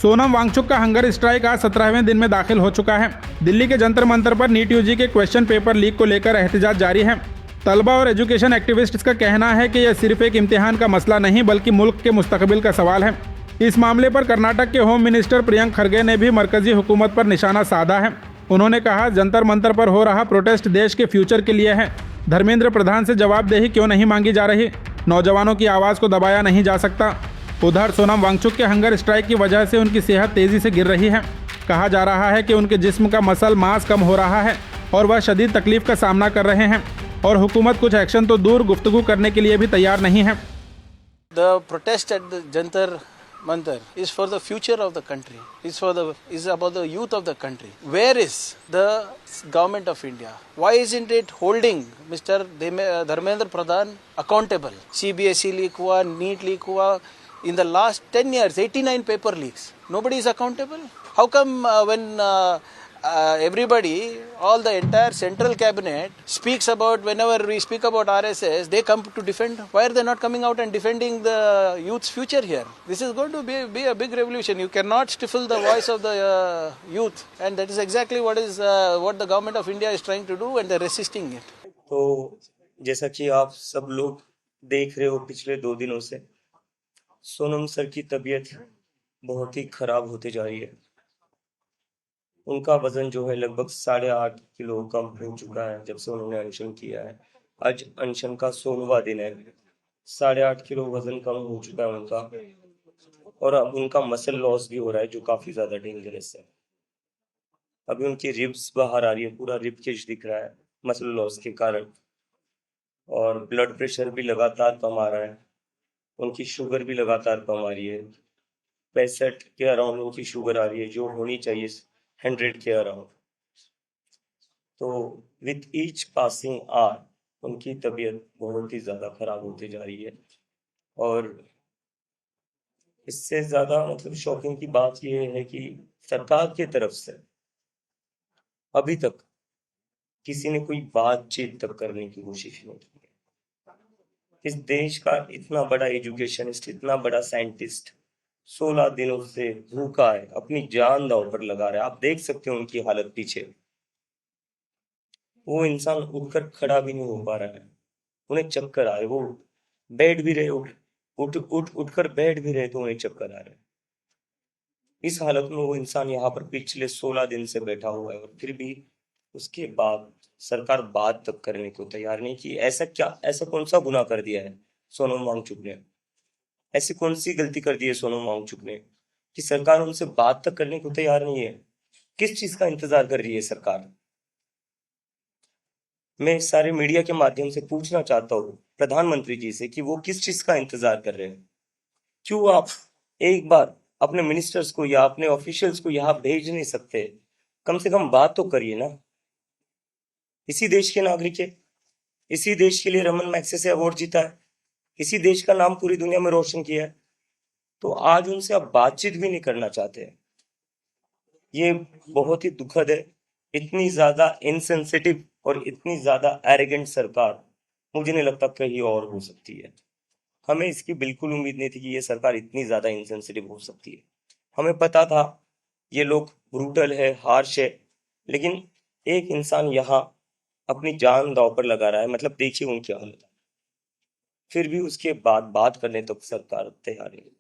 सोनम वांगचुक का hunger strike आज 17वें दिन में दाखिल हो चुका है। दिल्ली के जंतर मंतर पर नीट यूजी के क्वेश्चन पेपर लीक को लेकर एहतजाज जारी है। तलबा और एजुकेशन एक्टिविस्ट्स का कहना है कि यह सिर्फ एक इम्तिहान का मसला नहीं बल्कि मुल्क के मुस्तकबिल का सवाल है। इस मामले पर कर्नाटक के होम मिनिस्टर प्रियंक खरगे ने भी मरकजी हुकूमत पर निशाना साधा है। उन्होंने कहा, जंतर मंतर पर हो रहा प्रोटेस्ट देश के फ्यूचर के लिए है। धर्मेंद्र प्रधान से जवाबदेही क्यों नहीं मांगी जा रही? नौजवानों की आवाज़ को दबाया नहीं जा सकता। उधर सोनम वांगचुक के हंगर स्ट्राइक की वजह से उनकी सेहत तेजी से गिर रही है। कहा जा रहा है कि उनके जिस्म का मसल मास कम हो रहा है और वह शदीद तकलीफ का सामना कर रहे हैं और हुकूमत कुछ एक्शन तो दूर गुफ्तगू करने के लिए भी तैयार नहीं है। The protest at the Jantar Mantar is for the future of the country. Is about the youth of the country. Where is the government of India? Why isn't it holding Mr. Dharmendra Pradhan accountable? CBSE leak हुआ, NEET leak हुआ. In the last 10 years, 89 paper leaks. Nobody is accountable. How come when everybody, all the entire central cabinet speaks about, whenever we speak about RSS, they come to defend? Why are they not coming out and defending the youth's future here? This is going to be a big revolution. You cannot stifle the voice of the youth, and that is exactly what the government of India is trying to do, and they're resisting it. तो जैसा कि आप सब लोग देख रहे हो, पिछले 2 दिनों से सोनम सर की तबीयत बहुत ही खराब होते जा रही है। उनका वजन जो है लगभग 8.5 किलो कम हो चुका है जब से उन्होंने अनशन किया है। आज अनशन का 16वां दिन है। 8.5 किलो वजन कम हो चुका है उनका, और अब उनका मसल लॉस भी हो रहा है जो काफी ज्यादा डेंजरस है। अभी उनकी रिब्स बाहर आ रही है, पूरा रिब केज दिख रहा है मसल लॉस के कारण, और ब्लड प्रेशर भी लगातार कम आ रहा है। उनकी शुगर भी लगातार कम आ रही है। 65 के अराउंड उनकी शुगर आ रही है, जो होनी चाहिए 100 के अराउंड। तो विथ ईच पासिंग आवर उनकी तबीयत बहुत ही ज़्यादा खराब होती जा रही है। और इससे ज़्यादा मतलब शॉकिंग की बात यह है कि सरकार की तरफ से अभी तक किसी ने कोई बातचीत तक करने की कोशिश नहीं की। इस देश का इतना बड़ा एजुकेशनिस्ट, इतना बड़ा साइंटिस्ट 16 दिनों से भूखा है, अपनी जान दांव पर लगा रहा है। आप देख सकते हो उनकी हालत पीछे। वो इंसान उठकर खड़ा भी नहीं हो पा रहा है, उन्हें चक्कर आ रहे। वो बैठ भी रहे, उठकर बैठ भी रहे तो उन्हें चक्कर आ रहे। इस हालत में वो इंसान यहाँ पर पिछले 16 दिन से बैठा हुआ है, और फिर भी उसके बाद सरकार बात तक करने को तैयार नहीं की। ऐसा कौन सा गुनाह कर दिया है सोनम वांगचुक ने? ऐसी कौन सी गलती कर दी है सोनम वांगचुक ने कि सरकार उनसे बात तक करने को तैयार नहीं है? किस चीज का इंतजार कर रही है सरकार? मैं सारे मीडिया के माध्यम से पूछना चाहता हूँ प्रधानमंत्री जी से कि वो किस चीज का इंतजार कर रहे हैं। क्यों आप एक बार अपने मिनिस्टर्स को या अपने ऑफिशियल्स को यहाँ भेज नहीं सकते? कम से कम बात तो करिए ना। इसी देश के नागरिक है, इसी देश के लिए रमन मैग्सेसे अवार्ड जीता है, इसी देश का नाम पूरी दुनिया में रोशन किया है, तो आज उनसे आप बातचीत भी नहीं करना चाहते। ये बहुत ही दुखद है। इतनी ज्यादा इनसेंसिटिव और इतनी ज्यादा एरोगेंट सरकार मुझे नहीं लगता कहीं और हो सकती है। हमें इसकी बिल्कुल उम्मीद नहीं थी कि ये सरकार इतनी ज्यादा इनसेंसिटिव हो सकती है। हमें पता था ये लोग ब्रूटल है, हार्श है, लेकिन एक इंसान यहाँ अपनी जान दांव पर लगा रहा है। मतलब देखिए उनकी हालत, फिर भी उसके बाद बात करने तक सरकार तैयार नहीं।